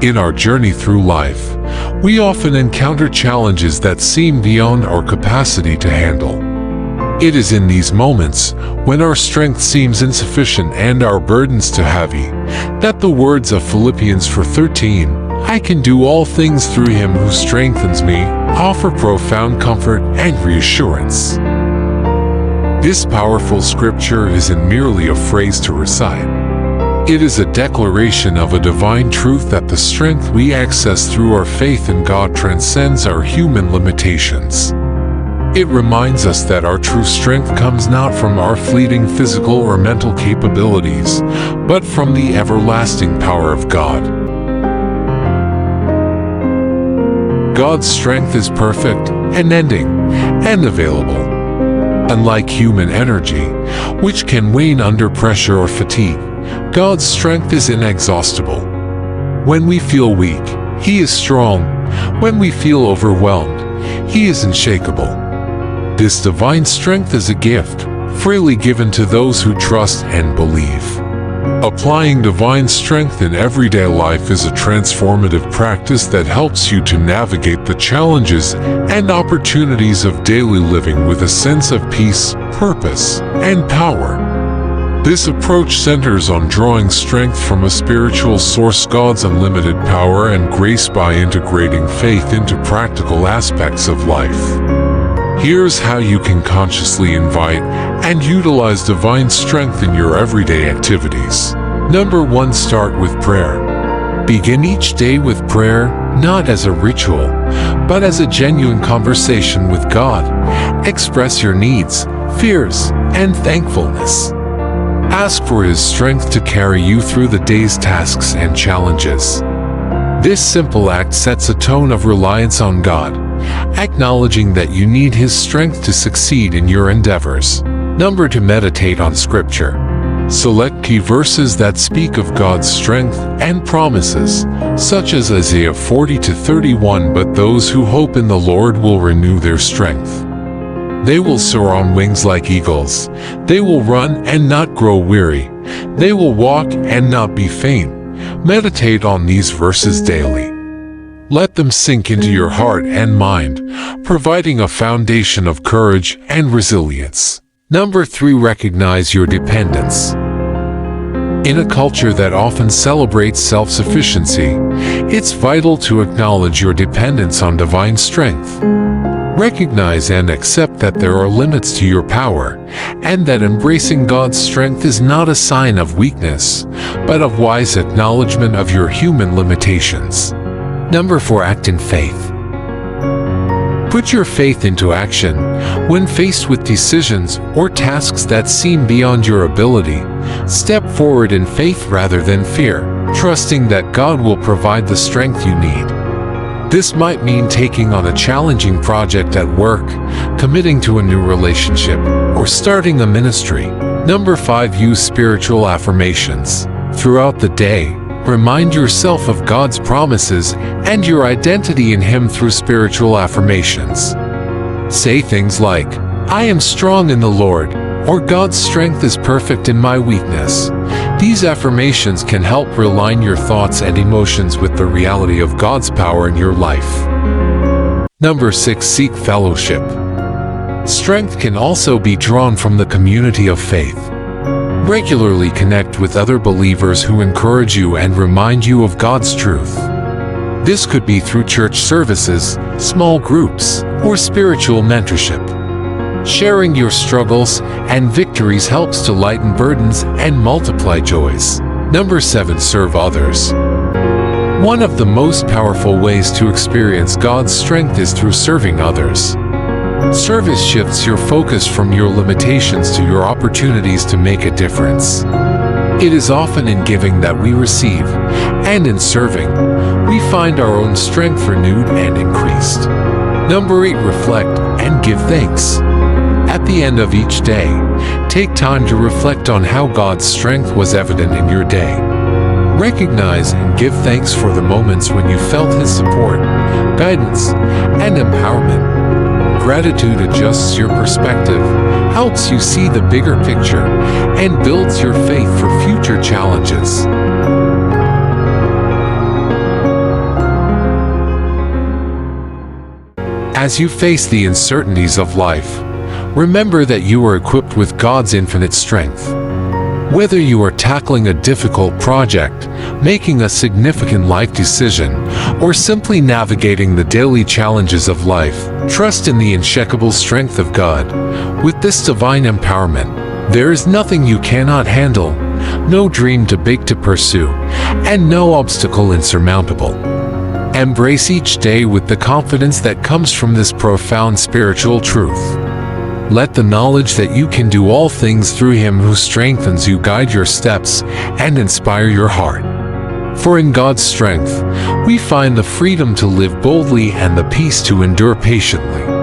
In our journey through life, we often encounter challenges that seem beyond our capacity to handle. It is in these moments, when our strength seems insufficient and our burdens too heavy, that the words of Philippians 4:13, "I can do all things through him who strengthens me," offer profound comfort and reassurance. This powerful scripture isn't merely a phrase to recite. It is a declaration of a divine truth that the strength we access through our faith in God transcends our human limitations. It reminds us that our true strength comes not from our fleeting physical or mental capabilities, but from the everlasting power of God. God's strength is perfect, unending, and available. Unlike human energy, which can wane under pressure or fatigue, God's strength is inexhaustible. When we feel weak, He is strong. When we feel overwhelmed, He is unshakable. This divine strength is a gift, freely given to those who trust and believe. Applying divine strength in everyday life is a transformative practice that helps you to navigate the challenges and opportunities of daily living with a sense of peace, purpose, and power. This approach centers on drawing strength from a spiritual source, God's unlimited power and grace, by integrating faith into practical aspects of life. Here's how you can consciously invite and utilize divine strength in your everyday activities. Number 1. Start with prayer. Begin each day with prayer, not as a ritual, but as a genuine conversation with God. Express your needs, fears, and thankfulness. Ask for His strength to carry you through the day's tasks and challenges. This simple act sets a tone of reliance on God, acknowledging that you need His strength to succeed in your endeavors. Number 2. Meditate on Scripture. Select key verses that speak of God's strength and promises, such as Isaiah 40:31, "But those who hope in the Lord will renew their strength. They will soar on wings like eagles. They will run and not grow weary. They will walk and not be faint." Meditate on these verses daily. Let them sink into your heart and mind, providing a foundation of courage and resilience. Number 3. Recognize your dependence. In a culture that often celebrates self-sufficiency, it's vital to acknowledge your dependence on divine strength. Recognize and accept that there are limits to your power, and that embracing God's strength is not a sign of weakness, but of wise acknowledgement of your human limitations. Number 4. Act in faith. Put your faith into action. When faced with decisions or tasks that seem beyond your ability, step forward in faith rather than fear, trusting that God will provide the strength you need. This might mean taking on a challenging project at work, committing to a new relationship, or starting a ministry. Number 5. Use spiritual affirmations. Throughout the day, remind yourself of God's promises and your identity in Him through spiritual affirmations. Say things like, "I am strong in the Lord," or "God's strength is perfect in my weakness." These affirmations can help realign your thoughts and emotions with the reality of God's power in your life. Number 6. Seek fellowship. Strength can also be drawn from the community of faith. Regularly connect with other believers who encourage you and remind you of God's truth. This could be through church services, small groups, or spiritual mentorship. Sharing your struggles and victories helps to lighten burdens and multiply joys. Number 7. Serve others. One of the most powerful ways to experience God's strength is through serving others. Service shifts your focus from your limitations to your opportunities to make a difference. It is often in giving that we receive, and in serving, we find our own strength renewed and increased. Number 8. Reflect and give thanks. At the end of each day, take time to reflect on how God's strength was evident in your day. Recognize and give thanks for the moments when you felt His support, guidance, and empowerment. Gratitude adjusts your perspective, helps you see the bigger picture, and builds your faith for future challenges. As you face the uncertainties of life, remember that you are equipped with God's infinite strength. Whether you are tackling a difficult project, making a significant life decision, or simply navigating the daily challenges of life, trust in the unshakable strength of God. With this divine empowerment, there is nothing you cannot handle, no dream too big to pursue, and no obstacle insurmountable. Embrace each day with the confidence that comes from this profound spiritual truth. Let the knowledge that you can do all things through Him who strengthens you guide your steps and inspire your heart. For in God's strength, we find the freedom to live boldly and the peace to endure patiently.